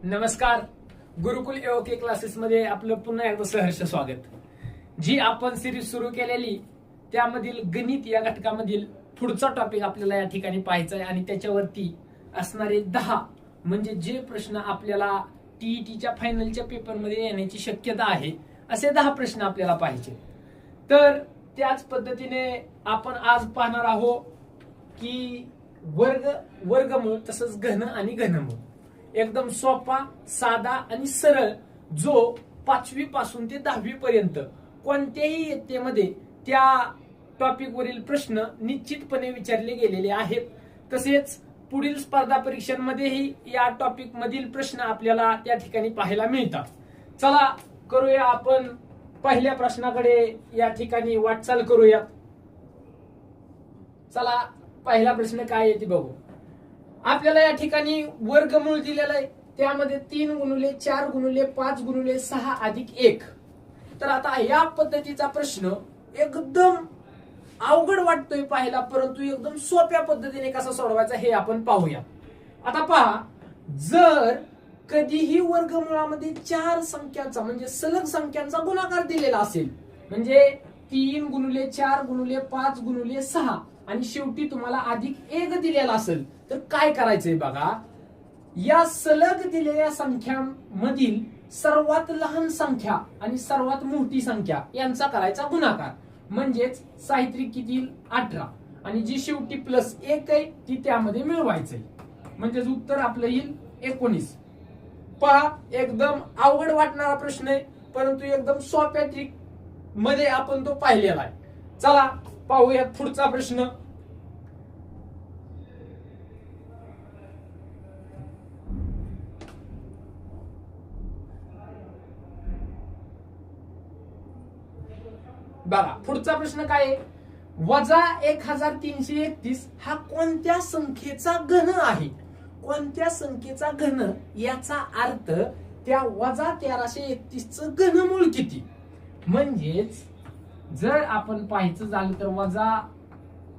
नमस्कार. गुरुकुल एओके क्लासेस मध्ये आपलं पुन्हा एकदा सहर्ष स्वागत. जी आपण सिरीज सुरू केलेली त्यामधील गणित या घटकामधील पुढचा टॉपिक आपल्याला या ठिकाणी पाहायचा आहे आणि त्याच्यावरती असणारे 10 म्हणजे जे प्रश्न आपल्याला टीईटीच्या फायनलच्या पेपरमध्ये येण्याची शक्यता आहे असे 10 प्रश्न आपल्याला पाहिजे. तर त्याच पद्धतीने आपण आज पाहणार आहोत की वर्गमूळ तसंच घन आणि घनमूळ एकदम सोपा, साधा आणि सरळ जो 5वी पासून ते 10वी पर्यंत कोणत्याही इयत्तेमध्ये त्या टॉपिक वरील प्रश्न निश्चितपणे विचारले गेलेले आहेत. तसेच पुढील स्पर्धा परीक्षांमध्येही या टॉपिक मधील प्रश्न आपल्याला त्या ठिकाणी पाहायला मिळतात. चला करूया आपण पहिल्या प्रश्नाकडे या ठिकाणी वाटचाल करूया. चला पहिला प्रश्न काय आहे ते बघू. आपल्याला या ठिकाणी वर्गमूळ दिलेला आहे, त्यामध्ये 3 गुणिले 4 गुणिले 5 गुणिले 6 अधिक 1. तर आता या पद्धतीचा प्रश्न एकदम अवघड वाटतोय पाहायला, परंतु एकदम सोप्या पद्धतीने कसा सोडवायचा हे आपण पाहूया. आता पहा, जर कधीही वर्गमुळामध्ये 4 संख्यांचा म्हणजे सलग संख्यांचा गुणाकार दिलेला असेल, म्हणजे 3 गुणिले 4 गुणिले 5 गुणिले 6 आणि शेवटी तुम्हाला अधिक 1 दिलेला असेल तर काय करायचंय बघा. या सलग दिलेल्या संख्यांमधील सर्वात लहान संख्या आणि सर्वात मोठी संख्या यांचा करायचा गुणाकार, म्हणजेच साहित्रिक किती येईल 18 आणि जी शेवटी प्लस 1 आहे ती त्यामध्ये मिळवायचंय, म्हणजेच उत्तर आपलं येईल 19. पहा, एकदम अवघड वाटणारा प्रश्न आहे, परंतु एकदम सोप्या ट्रिक मध्ये आपण तो पाहिलेला आहे. चला पाहूया पुढचा प्रश्न. बघा पुढचा प्रश्न काय आहे. वजा 1331 हा कोणत्या संख्येचा घन आहे? कोणत्या संख्येचा घन याचा अर्थ त्या वजा 1331 चं घनमूळ किती? म्हणजेच जर आपण पाहायचं झालं तर वजा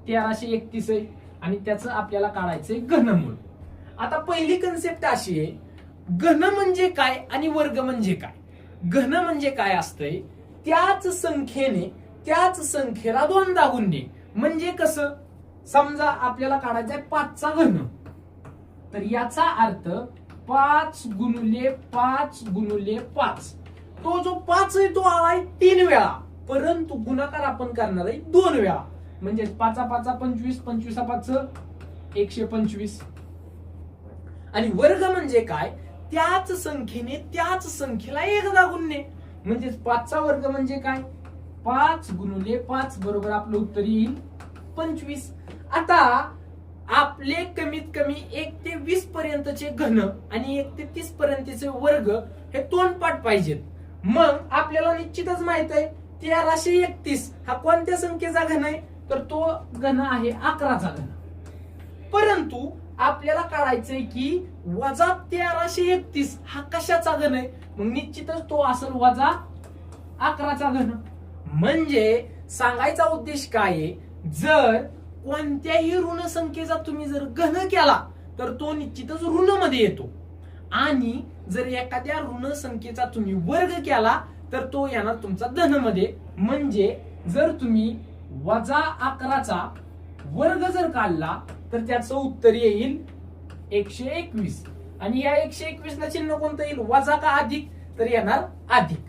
1331 आहे आणि त्याचं आपल्याला काढायचंय घनमूळ. आता पहिली कन्सेप्ट अशी आहे, घन म्हणजे काय आणि वर्ग म्हणजे काय. घन म्हणजे काय असतंय, त्याच संख्येला 2दा गुणणे. म्हणजे कसं, समजा आपल्याला काढायचंय 5चा घन, तर याचा अर्थ 5 गुणिले 5 गुणिले 5. तो जो 5 आहे तो आलाय 3 वेळा, परंतु गुणाकार आपण करणार आहे 2 वेळा. म्हणजे 5 5 25, 25 5 125. आणि वर्ग म्हणजे काय, त्याच संख्येला 1दा गुणणे. म्हणजे 5चा वर्ग म्हणजे काय, 5 गुणिले 5 बरोबर आपलं उत्तर येईल 25. आता आपले कमीत कमी 1 ते 20 पर्यंतचे घन आणि 1 ते 30 पर्यंतचे वर्ग हे तोंडपाठ पाहिजेत. मग आपल्याला निश्चितच माहित आहे 1331 हा कोणत्या संख्येचा घन आहे, तर तो घन आहे 11चा घन. परंतु आपल्याला काढायचंय की वजा 1331 हा कशाचा घन आहे, मग निश्चितच तो असेल वजा 11चा घन. म्हणजे सांगायचा उद्देश काय आहे, जर कोणत्याही ऋण संख्येचा तुम्ही जर घन केला तर तो निश्चितच ऋण मध्ये येतो, आणि जर एखाद्या ऋण संख्येचा तुम्ही वर्ग केला तर तो येणार तुमचा धन मध्ये. म्हणजे जर तुम्ही वजा 11चा वर्ग जर काढला तर त्याचं उत्तर येईल 121. आणि या 121 ला चिन्ह कोणतं येईल, वजा का अधिक, तर येणार अधिक.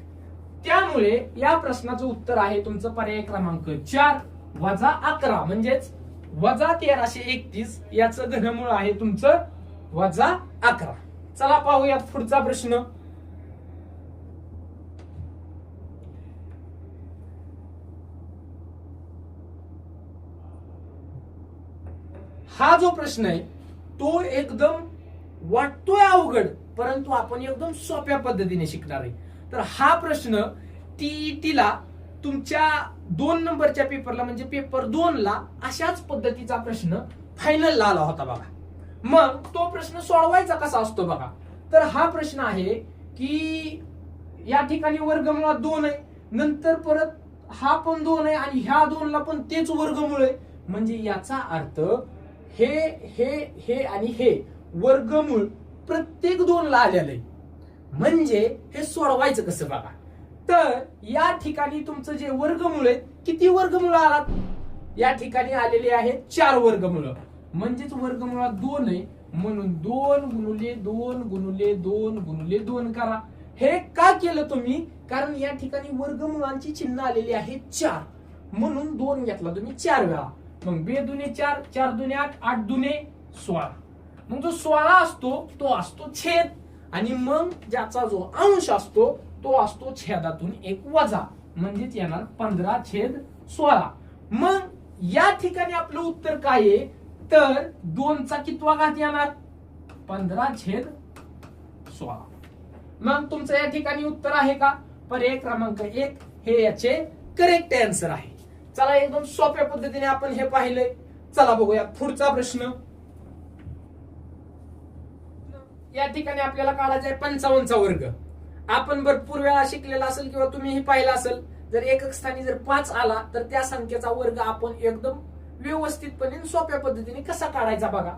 त्यामुळे या प्रश्नाचं उत्तर आहे तुमचं पर्याय क्रमांक 4 वजा 11, म्हणजेच वजा 1331 याचं घनमूळ आहे तुमचं वजा 11. चला पाहूयात पुढचा प्रश्न. हा जो प्रश्न आहे तो एकदम वाटतोय अवघड, परंतु आपण एकदम सोप्या पद्धतीने शिकणार आहे. तर हा प्रश्न टीईटीला तुमच्या 2 नंबरच्या पेपरला म्हणजे पेपर 2 ला अशाच पद्धतीचा प्रश्न फायनलला आला होता बघा. मग तो प्रश्न सोडवायचा कसा असतो बघा. तर हा प्रश्न आहे की या ठिकाणी वर्गमुळात 2 आहे, नंतर परत हा पण 2 आहे आणि ह्या 2 ला पण तेच वर्गमूळ आहे. म्हणजे याचा अर्थ हे आणि हे वर्गमूळ प्रत्येक 2 ला आलेलं आहे. म्हणजे हे सोडवायचं कसं बघा. तर या ठिकाणी तुमचं जे वर्गमूळ आहे, किती वर्गमूळ आलात? या ठिकाणी आलेले आहेत 4 वर्गमूळ. म्हणजेच वर्गमूळात 2 आहे, म्हणून 2 गुणुले 2 गुणुले 2 गुणुले 2 करा. हे का केलं तुम्ही? कारण या ठिकाणी वर्गमूळांची चिन्ह आलेली आहे 4, म्हणून 2 घेतला तुम्ही 4 वेळा. मग 2 दुने 4, 4 दुने 8, 8 दुने 16. मग जो 16 असतो तो असतो छेद, आणि मग ज्याचा जो अंश असतो तो असतो छेदातून 1 वजा, म्हणजेच येणार 15/16. मग या ठिकाणी आपलं उत्तर काय आहे? तर 2चा कितवा घात येणार? 15/16. मग तुमचं या ठिकाणी उत्तर आहे का? पर्याय क्रमांक 1 हे याचे करेक्ट आन्सर आहे. चला एकदम सोप्या पद्धतीने आपण हे पाहिलंय. चला बघूया पुढचा प्रश्न. या ठिकाणी आपल्याला काढायचा आहे 55चा वर्ग. आपण भरपूर वेळा शिकलेला असेल किंवा तुम्हीही पाहिलं असेल, जर एकक स्थानी जर 5 आला तर त्या संख्येचा वर्ग आपण एकदम व्यवस्थितपणे सोप्या पद्धतीने कसा काढायचा बघा.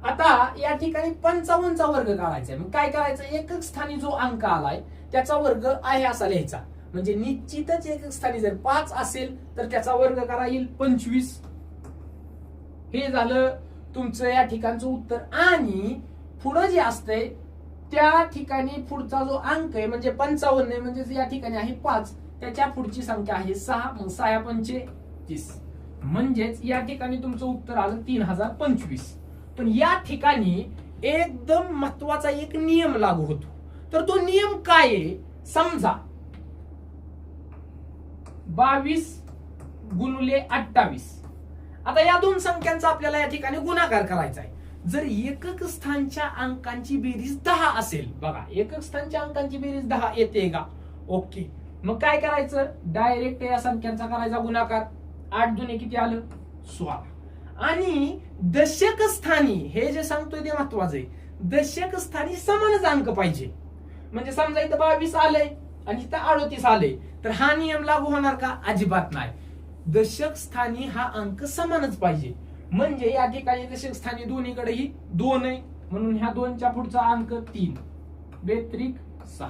आता या ठिकाणी 55चा वर्ग काढायचा आहे. मग काय करायचं? एकक स्थानी जो अंक आलाय त्याचा वर्ग आहे असा लिहायचा. म्हणजे निश्चितच एकक स्थानी जर 5 असेल तर त्याचा वर्ग करा येईल 25. हे झालं तुमचं या ठिकाणचं उत्तर. आणि पुढं जे असतंय त्या ठिकाणी पुढचा जो अंक आहे म्हणजे 55 आहे, म्हणजे या ठिकाणी आहे 5, त्याच्या पुढची संख्या आहे 6. मग 6 पंचे 30, म्हणजेच या ठिकाणी तुमचं उत्तर आलं 3025. पण या ठिकाणी एकदम महत्वाचा एक नियम लागू होतो. तर तो नियम काय आहे? समजा 22 गुणुले 28. आता या 2 संख्यांचा आपल्याला या ठिकाणी गुणाकार करायचा आहे. जर एकक स्थानच्या अंकांची बेरीज 10 असेल, बघा एकक स्थानच्या अंकांची बेरीज 10 येते का? ओके. मग काय करायचं? डायरेक्ट या संख्यांचा करायचा गुणाकार. 8 दुने किती आलं? 16. आणि दशक स्थानी हे जे सांगतोय ते महत्वाचं आहे. दशक स्थानी समानच अंक पाहिजे. म्हणजे समजा इथं 22 आलंय आणि इथं 38 आले, तर हा नियम लागू होणार का? अजिबात नाही. दशक स्थानी हा अंक समानच पाहिजे. म्हणजे या ठिकाणी दशक स्थानी दोन्हीकडेही 2 आहे, म्हणून ह्या 2च्या पुढचा अंक 3, 2 6.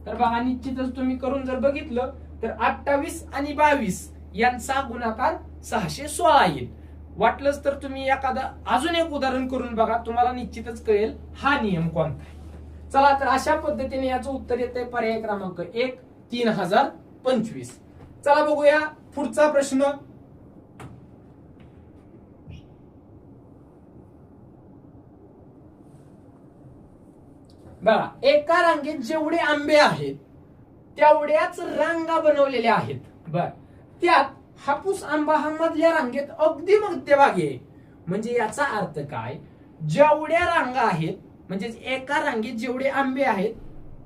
तर बघा निश्चितच तुम्ही करून जर बघितलं तर 28 आणि 22 यांचा गुणाकार 616 येईल. वाटलंच तर तुम्ही एखादा अजून एक उदाहरण करून बघा, तुम्हाला निश्चितच कळेल हा नियम कोणता आहे. चला तर अशा पद्धतीने याचं उत्तर येतंय पर्याय क्रमांक 1 3025. चला बघूया पुढचा प्रश्न. बघा एका रांगेत जेवढे आंबे आहेत तेवढ्याच रांगा बनवलेल्या आहेत. बर, त्यात हापूस आंबा हा मधल्या रांगेत अगदी मध्यभागी आहे. म्हणजे याचा अर्थ काय? जेवढ्या रांगा आहेत म्हणजे एका रांगेत जेवढे आंबे आहेत,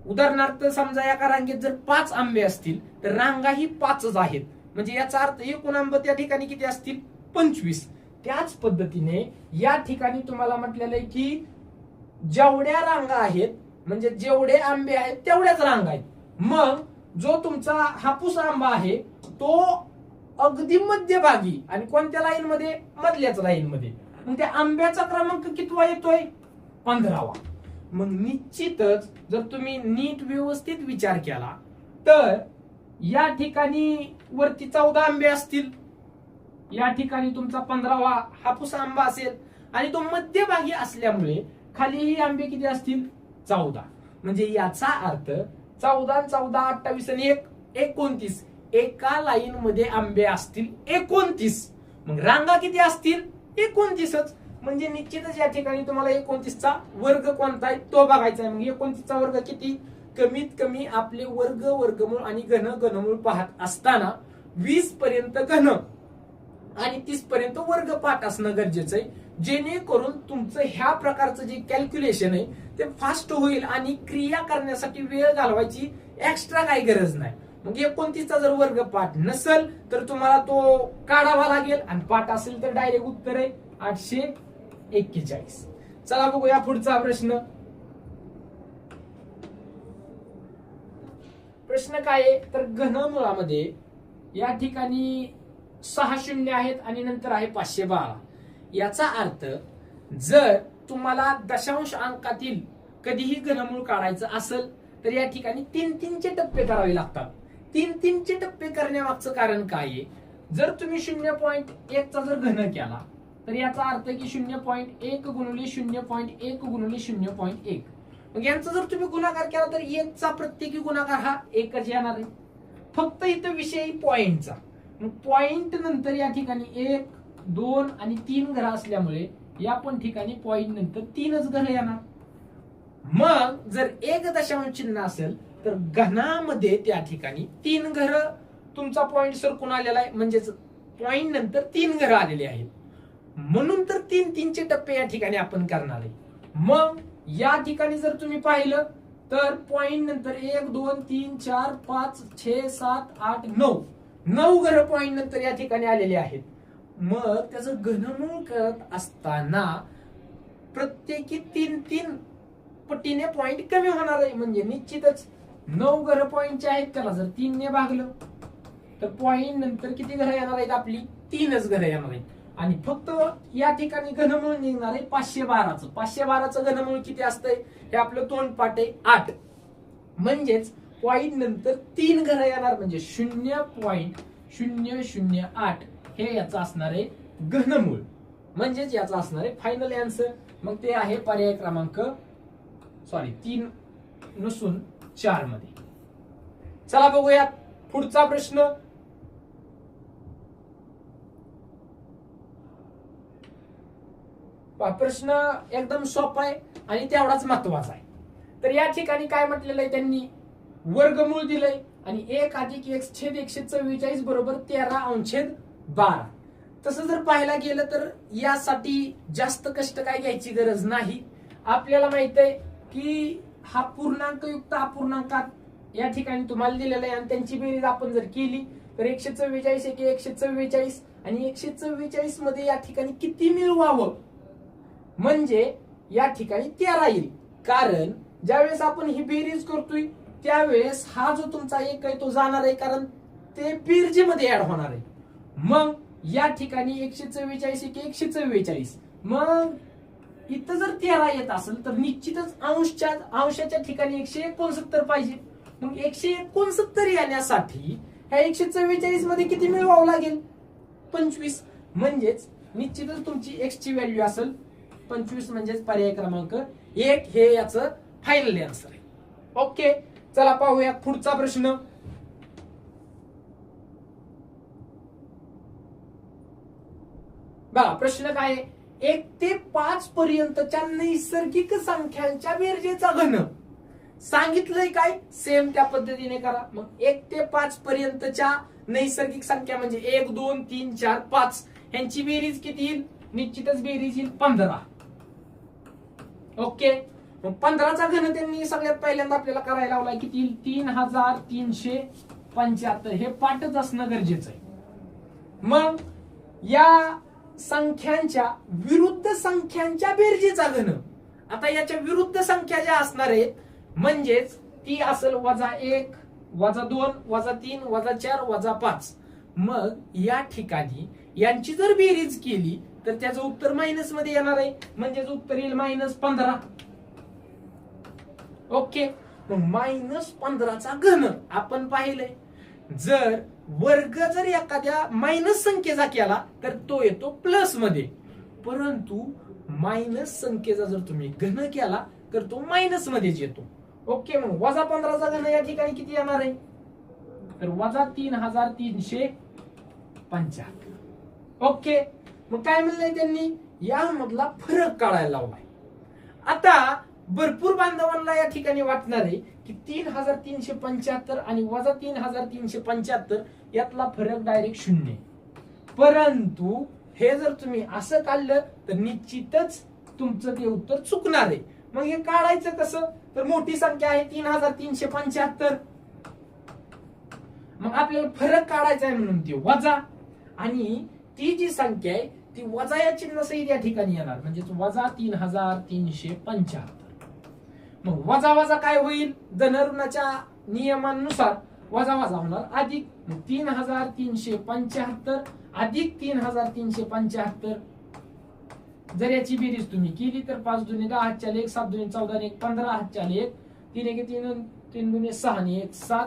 उदाहरणार्थ समजा एका रांगेत जर 5 आंबे असतील तर रांगाही 5च आहेत. म्हणजे याचा अर्थ एकूण आंबे त्या ठिकाणी किती असतील? 25. त्याच पद्धतीने या ठिकाणी तुम्हाला म्हटलेलं आहे की जेवढ्या रांगा आहेत म्हणजे जेवढे आंबे आहेत तेवढ्याच रांगा आहेत. मग जो तुमचा हापूस आंबा आहे तो अगदी मध्यभागी आणि कोणत्या लाईन मध्ये? मधल्याच लाईन मध्ये. मग त्या आंब्याचा क्रमांक कितवा येतोय? 15वा. मग निश्चितच जर तुम्ही नीट व्यवस्थित विचार केला तर या ठिकाणी वरती 14 आंबे असतील, या ठिकाणी तुमचा 15वा हापूस आंबा असेल आणि तो मध्यभागी असल्यामुळे खालीही आंबे किती असतील? 14. म्हणजे याचा अर्थ 14 14 28 आणि 1 29. एका लाईन मध्ये आंबे असतील 29. मग रांगा किती असतील? 29च. म्हणजे निश्चितच या ठिकाणी तुम्हाला 29चा वर्ग कोणता आहे तो बघायचा आहे. मग 29चा वर्ग किती? कमीत कमी आपले वर्ग, वर्गमूळ आणि घनमूळ पाहत असताना 20 पर्यंत घन आणि 30 पर्यंत वर्ग पाठ असणं गरजेचं आहे, जेणेकरून तुमचं ह्या प्रकारचं जे कॅल्क्युलेशन आहे ते फास्ट होईल आणि क्रिया करण्यासाठी वेळ घालवायची एक्स्ट्रा काही गरज नाही. मग 29चा जर वर्ग पाठ नसेल तर तुम्हाला तो काढावा लागेल आणि पाठ असेल तर डायरेक्ट उत्तर आहे 841. चला बघूया पुढचा प्रश्न. प्रश्न काय आहे? तर घनमुळामध्ये या ठिकाणी 6 शून्य आहेत आणि नंतर आहे 512. याचा अर्थ जर तुम्हाला दशांश अंकातील कधीही घनमूळ काढायचं असेल तर या ठिकाणी 3-3चे टप्पे करावे लागतात. 3-3चे टप्पे करण्यामागचं कारण काय आहे? जर तुम्ही 0.1 चा जर घन केला तर याचा अर्थ की 0.1 गुणिले 0.1 गुणिले 0.1. मग यांचा जर तुम्ही गुणाकार केला तर 1 चा प्रत्येकी गुणाकार हा 1च येणार आहे. फक्त इथं विषय पॉइंटचा. मग पॉइंट नंतर या ठिकाणी 1, 2 आणि 3 घर असल्यामुळे या पण ठिकाणी पॉइंट नंतर 3च घर येणार. मग जर 1 दशांश चिन्ह असेल तर घनामध्ये त्या ठिकाणी 3 घर तुमचा पॉइंट सरकून आलेला आहे, म्हणजेच पॉइंट नंतर 3 घर आलेले आहेत. म्हणून तर 3-3चे टप्पे या ठिकाणी आपण करणार आहे. मग या ठिकाणी जर तुम्ही पाहिलं तर पॉइंट नंतर 1, 2, 3, 4, 5, 6, 7, 8, 9 घर पॉइंट नंतर या ठिकाणी आलेले आहेत. मग त्याचं घनमूळ करत असताना प्रत्येकी 3-3 पटीने पॉइंट कमी होणार आहे. म्हणजे निश्चितच 9 घर पॉइंटचे आहेत, त्याला जर 3 ने भागलं तर पॉइंट नंतर किती घर येणार आहेत? आपली 3च घर येणार आहेत. आणि फक्त या ठिकाणी घनमूळ निघणार आहे 512चं. 512चं घनमूळ किती असतंय? हे आपलं तोंडपाठ आहे 8. म्हणजेच पॉइंट नंतर 3 घर येणार, म्हणजे 0.008 हे याचं असणार आहे घनमूळ. म्हणजेच याचं असणार आहे फायनल आन्सर. मग ते आहे पर्याय क्रमांक 3 नसून 4 मध्ये. चला बघूया पुढचा प्रश्न. प्रश्न एकदम सोपा आहे आणि तेवढाच महत्वाचा आहे. तर या ठिकाणी काय म्हटलेलं आहे त्यांनी? वर्गमूळ दिलंय आणि 1 अधिक x छेद 144 बरोबर 13/12. तसं जर पाहायला गेलं तर यासाठी जास्त कष्ट काय घ्यायची गरज नाही. आपल्याला माहित आहे की हा पूर्णांकयुक्त अपूर्णांकात या ठिकाणी तुम्हाला दिलेला आहे आणि त्यांची बेरीज आपण जर केली तर 144 1 144 आणि 144 मध्ये या ठिकाणी किती मिळवावं, म्हणजे या ठिकाणी 13 येईल. कारण ज्यावेळेस आपण ही बेरीज करतोय त्यावेळेस हा जो तुमचा 1 आहे तो जाणार आहे, कारण ते बेरजेमध्ये ऍड होणार आहे. मग या ठिकाणी 144 1 144. मग इथं जर 13 येत असेल तर निश्चितच अंशाच्या ठिकाणी 169 पाहिजे. मग 169 येण्यासाठी ह्या 144 मध्ये किती मिळवावं लागेल? 25. म्हणजेच निश्चितच तुमची x ची व्हॅल्यू असेल 25. म्हणजेच पर्याय क्रमांक 1 हे याचं फायनल आन्सर आहे. ओके, चला पाहूया पुढचा प्रश्न. बघा प्रश्न काय आहे? 1 ते 5 पर्यंतच्या नैसर्गिक संख्यांच्या बेरजेचा घन सांगितलंय. काय सेम त्या पद्धतीने करा. मग 1 ते 5 पर्यंतच्या नैसर्गिक संख्या म्हणजे 1 2 3 4 5 यांची बेरीज किती येईल? निश्चितच बेरीज येईल 15. ओके, मग 15चा घन त्यांनी सगळ्यात पहिल्यांदा आपल्याला करायला लावलाय. किती येईल? 3375. हे पाठच असणं गरजेचं आहे. मग या संख्यांच्या विरुद्ध संख्यांच्या बेरजेचा घन. आता याच्या विरुद्ध संख्या ज्या असणार आहेत म्हणजेच ती असेल -1 -2 -3 -4 -5. मग या ठिकाणी यांची जर बेरीज केली तर त्याचं उत्तर मायनस मध्ये येणार आहे, म्हणजेच उत्तर येईल -15. ओके, मग -15चा घन आपण पाहिलंय. जर वर्ग जर एखाद्या मायनस संख्येचा केला तर तो येतो प्लस मध्ये, परंतु मायनस संख्येचा जर तुम्ही घन केला तर तो मायनस मध्येच येतो. ओके, मग -15चा घन या ठिकाणी किती येणार आहे? तर -3375. ओके, मग काय म्हणलंय त्यांनी? यामधला फरक काढायला लावलाय. आता भरपूर बांधवांना या ठिकाणी वाटणार आहे की 3375 आणि -3375 यातला फरक डायरेक्ट 0. परंतु हे जर तुम्ही असं काढलं तर निश्चितच तुमचं ते उत्तर चुकणार आहे. मग हे काढायचं कसं? तर मोठी संख्या आहे 3375. मग आपल्याला फरक काढायचा आहे म्हणून ते वजा, आणि ती जी संख्या आहे ती वजा या चिन्ह सहित या ठिकाणी येणार, म्हणजे -3375. मग वजा वजा काय होईल? धनऋणाच्या नियमानुसार वजा वजा होणार अधिक. 3375 अधिक 3375 जर याची बेरीज तुम्ही केली तर 5 दुने 10 हातच्या आले 1, 7 दुने 14 आणि 1 15 हातच्या आले 1, 3 एक 3, 3 दुने 6 आणि 1 7,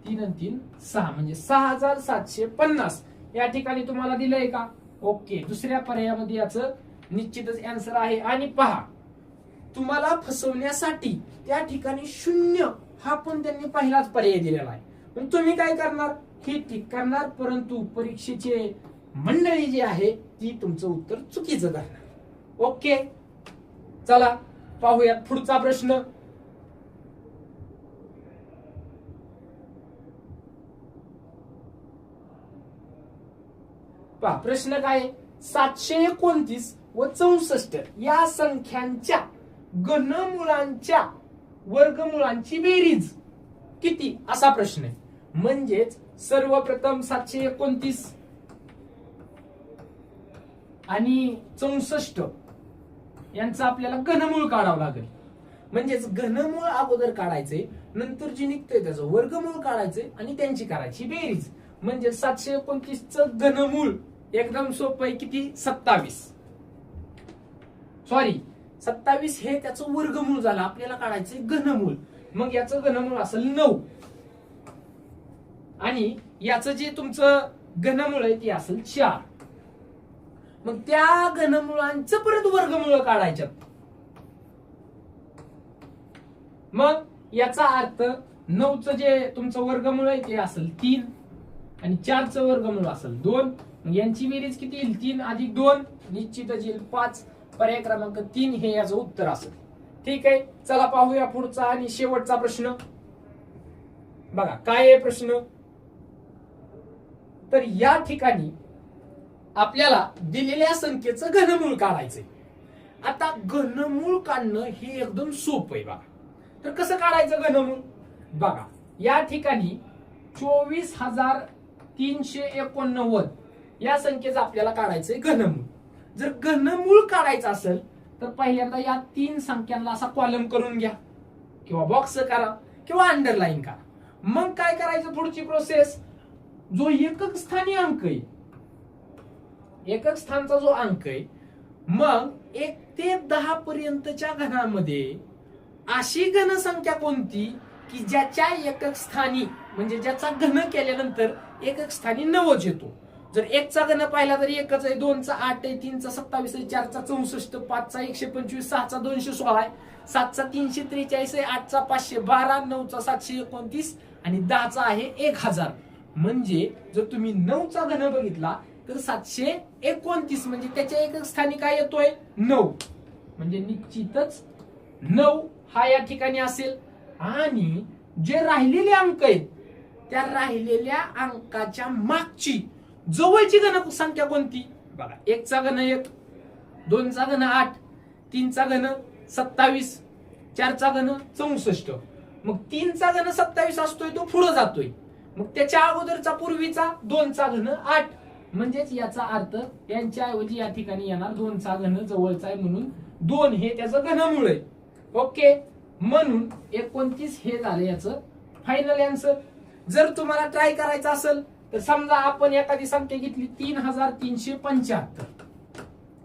3 आणि 3 6 म्हणजे 6750 या ठिकाणी तुम्हाला दिलंय का? ओके. दुसऱ्या पर्यायामध्ये याचं निश्चितच आन्सर आहे. आणि पहा, तुम्हाला फसवण्यासाठी त्या ठिकाणी 0 हा पण त्यांनी पहिलाच पर्याय दिलेला आहे. मग तुम्ही काय करणार? हे टिक करणार, परंतु परीक्षेचे मंडळी जी आहे ती तुमचं उत्तर चुकीचं करणार. ओके, चला पाहूयात पुढचा प्रश्न. पहा प्रश्न काय? 729 व 64 या संख्यांच्या घनमुळांच्या वर्गमुळांची बेरीज किती असा प्रश्न आहे. म्हणजेच सर्वप्रथम 729 आणि 64 यांचं आपल्याला घनमूळ काढावं लागेल. म्हणजेच घनमूळ अगोदर काढायचे, नंतर जे निघतंय त्याचं वर्गमूळ काढायचे आणि त्यांची करायची बेरीज. म्हणजे 729 चं घनमूळ एकदम सोपं आहे. किती? 27. सॉरी 27 हे त्याचं वर्गमूळ झालं, आपल्याला काढायचंय घनमूळ. मग याचं घनमूळ असेल 9 आणि याचं जे तुमचं घनमूळ आहे ते असेल 4. मग त्या घनमुळांचं परत वर्गमूळ काढायच्यात. मग याचा अर्थ 9चं जे तुमचं वर्गमूळ आहे ते असेल 3 आणि 4चं वर्गमूळ असेल 2. मग यांची बेरीज किती येईल? 3 अधिक 2 निश्चितच येईल 5. पर्याय क्रमांक 3 हे याचं उत्तर असेल. ठीक आहे, चला पाहूया पुढचा आणि शेवटचा प्रश्न. बघा काय आहे प्रश्न. तर या ठिकाणी आपल्याला दिलेल्या संख्येचं घनमूळ काढायचंय. आता घनमूळ काढणं हे एकदम सोपं आहे बघा. तर कसं काढायचं घनमूळ? बघा या ठिकाणी 24,389 या संख्येचं आपल्याला काढायचंय घनमूळ. जर घनमूळ काढायचं असेल तर पहिल्यांदा या 3 संख्यांना असा कॉलम करून घ्या किंवा बॉक्स करा किंवा अंडरलाईन करा. मग काय करायचं पुढची प्रोसेस? जो एकक स्थानी अंक आहे, एकक स्थानचा जो अंक आहे, मग 1 ते 10 पर्यंतच्या घनामध्ये अशी घनसंख्या कोणती की ज्याच्या एकक स्थानी म्हणजे ज्याचा घन केल्यानंतर एकक स्थानी 9 येतो. जर 1 चा घन पाहिला तर 1च आहे, 2 चा 8 आहे, 3 चा 27 आहे, 4 चा 64, 5 चा 125, 6 चा 216 आहे, 7 चा 343 आहे, 8 चा 512, 9 चा 729 आणि 10 चा आहे 1000. म्हणजे जर तुम्ही 9 चा घन बघितला तर 729 म्हणजे त्याच्या एकक स्थानी काय येतोय? 9. म्हणजे निश्चितच 9 हा या ठिकाणी असेल. आणि जे राहिलेले अंक आहेत त्या राहिलेल्या अंकाच्या मागची जवळची घन संख्या कोणती? बघा 1 चा घन 1, 2 चा घन 8, 3 चा घन 27, 4 चा घन 64. मग 3 चा घन 27 असतोय तो पुढे जातोय. मग त्याच्या अगोदरचा पूर्वीचा 2 चा घन 8. म्हणजेच याचा अर्थ यांच्या ऐवजी या ठिकाणी येणार 2 चा घन जवळचा आहे म्हणून 2 हे त्याचं घनमूळ आहे. ओके, म्हणून 29 हे झालं याचं फायनल आन्सर. जर तुम्हाला ट्राय करायचं असेल तर समजा आपण एखादी संख्या घेतली 3375,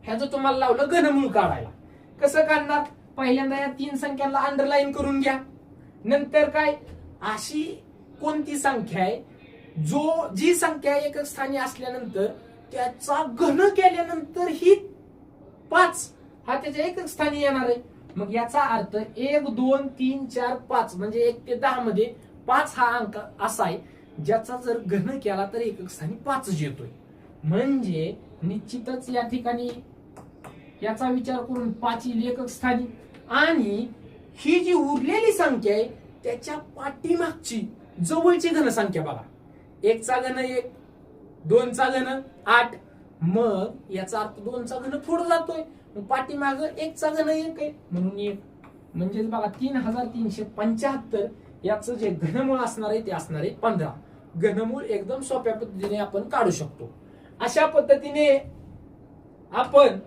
ह्याचं तुम्हाला लावलं घनमूळ काढायला. कसं काढणार? पहिल्यांदा या 3 संख्यांना अंडरलाईन करून घ्या. नंतर काय? अशी कोणती संख्या आहे जी संख्या एकक स्थानी असल्यानंतर त्याचा घन केल्यानंतर ही 5 हा त्याच्या एकक स्थानी येणार आहे. मग याचा अर्थ 1 2 3 4 5 म्हणजे 1 ते 10 मध्ये 5 हा अंक असा आहे ज्याचा जर घन केला तर एकक स्थानी 5 येतोय. म्हणजे निश्चितच या ठिकाणी याचा विचार करून 5 येईल एकक स्थानी. आणि ही जी उरलेली संख्या आहे त्याच्या पाठीमागची जवळची घनसंख्या बघा. 1 चा घन 1, 2 चा घन 8. मग याचा अर्थ 2 चा घन पुढे जातोय, पाठीमाग 1 चा घन 1 आहे म्हणून 1. म्हणजेच बघा 3375 याचं जे घनमूळ असणार आहे ते असणार आहे 15. घनमूळ एकदम सोप्या पद्धतीने आपण काढू शकतो. अशा पद्धतीने आपण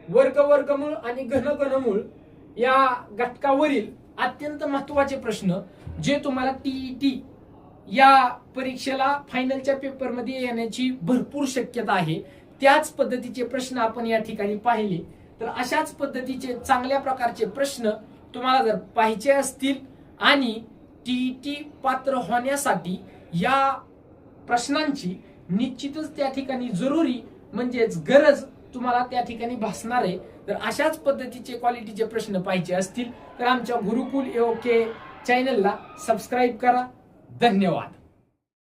वर्गमूळ आणि घनमूळ या घटकावरील अत्यंत महत्वाचे प्रश्न जे तुम्हाला टीईटी या परीक्षेला फायनलच्या पेपरमध्ये येण्याची भरपूर शक्यता आहे त्याच पद्धतीचे प्रश्न आपण या ठिकाणी पाहिले. तर अशाच पद्धतीचे चांगल्या प्रकारचे प्रश्न तुम्हाला जर पाहिजे असतील आणि टीईटी पात्र होण्यासाठी या प्रश्नांची निश्चितच त्या ठिकाणी जरुरी म्हणजेच गरज तुम्हाला त्या ठिकाणी भासणार आहे. तर अशाच पद्धतीचे क्वालिटीचे प्रश्न पाहिजे असतील तर आमच्या गुरुकुल AOK चॅनलला सबस्क्राईब करा. धन्यवाद.